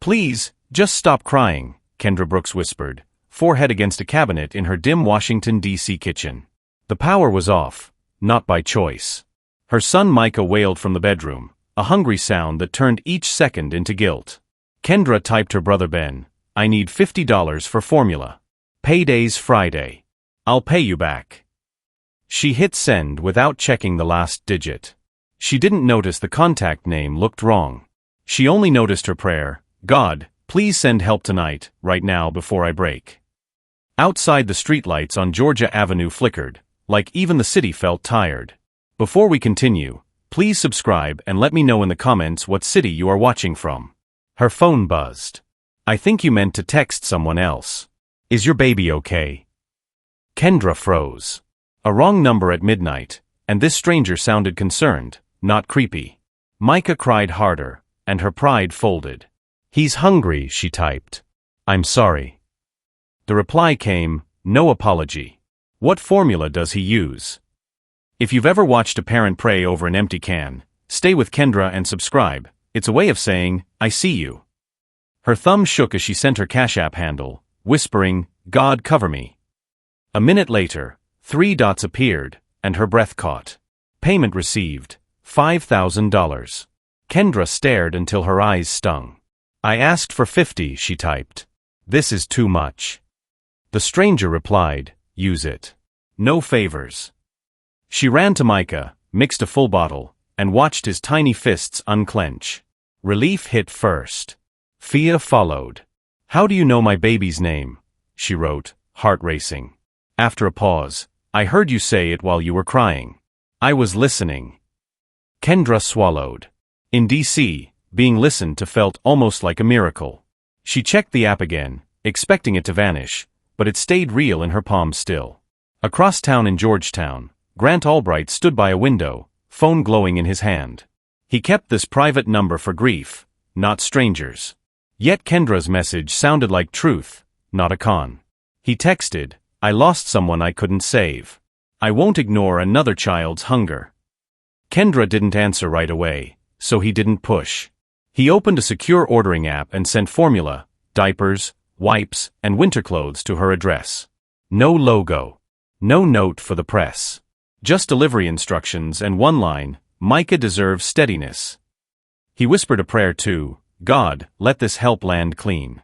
Please, just stop crying, Kendra Brooks whispered, forehead against a cabinet in her dim Washington, D.C. kitchen. The power was off, not by choice. Her son Micah wailed from the bedroom, a hungry sound that turned each second into guilt. Kendra typed her brother Ben, I need $50 for formula. Payday's Friday. I'll pay you back. She hit send without checking the last digit. She didn't notice the contact name looked wrong. She only noticed her prayer, God, please send help tonight, right now before I break. Outside the streetlights on Georgia Avenue flickered, like even the city felt tired. Before we continue, please subscribe and let me know in the comments what city you are watching from. Her phone buzzed. I think you meant to text someone else. Is your baby okay? Kendra froze. A wrong number at midnight, and this stranger sounded concerned, not creepy. Micah cried harder, and her pride folded. He's hungry, she typed. I'm sorry. The reply came, no apology. What formula does he use? If you've ever watched a parent pray over an empty can, stay with Kendra and subscribe. It's a way of saying, I see you. Her thumb shook as she sent her Cash App handle, whispering, God cover me. A minute later, 3 dots appeared, and her breath caught. Payment received, $5,000. Kendra stared until her eyes stung. I asked for 50, she typed. This is too much. The stranger replied, use it. No favors. She ran to Micah, mixed a full bottle, and watched his tiny fists unclench. Relief hit first. Fear followed. How do you know my baby's name? She wrote, heart racing. After a pause, I heard you say it while you were crying. I was listening. Kendra swallowed. In D.C., being listened to felt almost like a miracle. She checked the app again, expecting it to vanish, but it stayed real in her palm still. Across town in Georgetown, Grant Albright stood by a window, phone glowing in his hand. He kept this private number for grief, not strangers. Yet Kendra's message sounded like truth, not a con. He texted, I lost someone I couldn't save. I won't ignore another child's hunger. Kendra didn't answer right away, so he didn't push. He opened a secure ordering app and sent formula, diapers, wipes, and winter clothes to her address. No logo. No note for the press. Just delivery instructions and one line, Micah deserves steadiness. He whispered a prayer too, God, let this help land clean.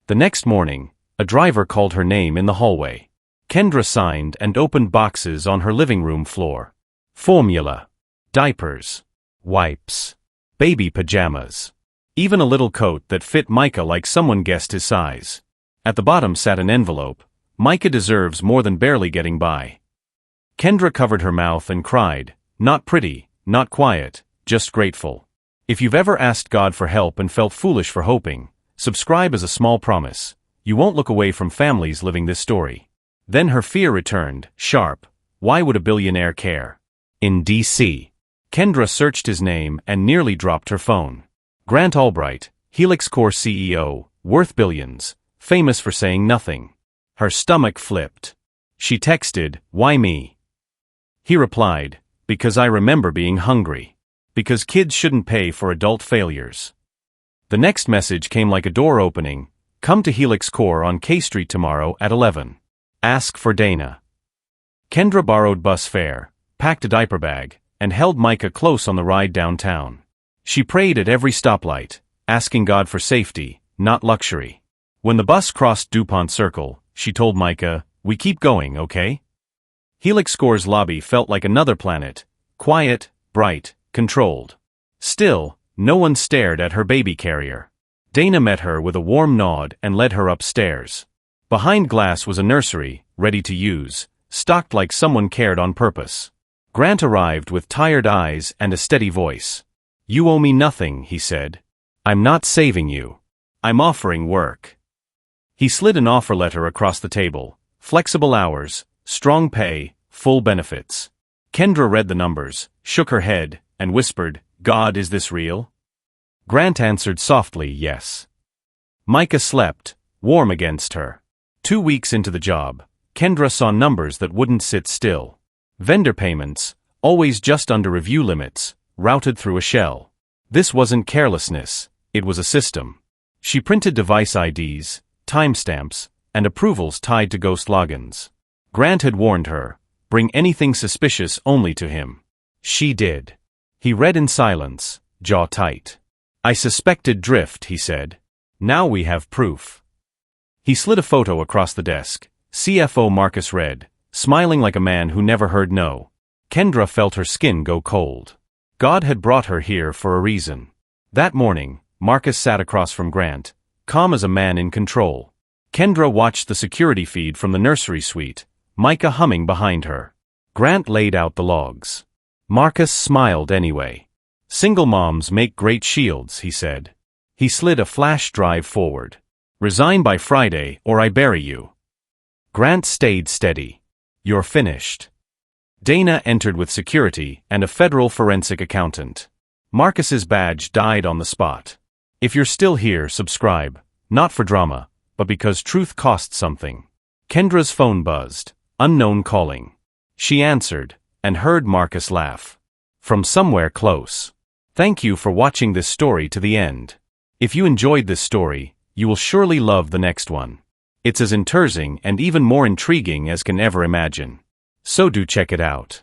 The next morning, a driver called her name in the hallway. Kendra signed and opened boxes on her living room floor. Formula. Diapers. Wipes. Baby pajamas. Even a little coat that fit Micah like someone guessed his size. At the bottom sat an envelope. Micah deserves more than barely getting by. Kendra covered her mouth and cried, not pretty, not quiet, just grateful. If you've ever asked God for help and felt foolish for hoping, subscribe as a small promise. You won't look away from families living this story. Then her fear returned, sharp. Why would a billionaire care? In D.C. Kendra searched his name and nearly dropped her phone. Grant Albright, Helix Core CEO, worth billions, famous for saying nothing. Her stomach flipped. She texted, why me? He replied, because I remember being hungry. Because kids shouldn't pay for adult failures. The next message came like a door opening. Come to Helix Core on K Street tomorrow at 11. Ask for Dana. Kendra borrowed bus fare, packed a diaper bag, and held Micah close on the ride downtown. She prayed at every stoplight, asking God for safety, not luxury. When the bus crossed DuPont Circle, she told Micah, we keep going, okay? Helix Core's lobby felt like another planet, quiet, bright, controlled. Still, no one stared at her baby carrier. Dana met her with a warm nod and led her upstairs. Behind glass was a nursery, ready to use, stocked like someone cared on purpose. Grant arrived with tired eyes and a steady voice. You owe me nothing, he said. I'm not saving you. I'm offering work. He slid an offer letter across the table. Flexible hours, strong pay, full benefits. Kendra read the numbers, shook her head, and whispered, God, is this real? Grant answered softly, yes. Micah slept, warm against her. 2 weeks into the job, Kendra saw numbers that wouldn't sit still. Vendor payments, always just under review limits, routed through a shell. This wasn't carelessness, it was a system. She printed device IDs, timestamps, and approvals tied to ghost logins. Grant had warned her, bring anything suspicious only to him. She did. He read in silence, jaw tight. I suspected drift, he said. Now we have proof. He slid a photo across the desk. CFO Marcus read, smiling like a man who never heard no. Kendra felt her skin go cold. God had brought her here for a reason. That morning, Marcus sat across from Grant, calm as a man in control. Kendra watched the security feed from the nursery suite, Micah humming behind her. Grant laid out the logs. Marcus smiled anyway. Single moms make great shields, he said. He slid a flash drive forward. Resign by Friday or I bury you. Grant stayed steady. You're finished. Dana entered with security and a federal forensic accountant. Marcus's badge died on the spot. If you're still here, subscribe, not for drama, but because truth costs something. Kendra's phone buzzed, unknown calling. She answered, and heard Marcus laugh. From somewhere close. Thank you for watching this story to the end. If you enjoyed this story, you will surely love the next one. It's as interesting and even more intriguing as can ever imagine. So do check it out.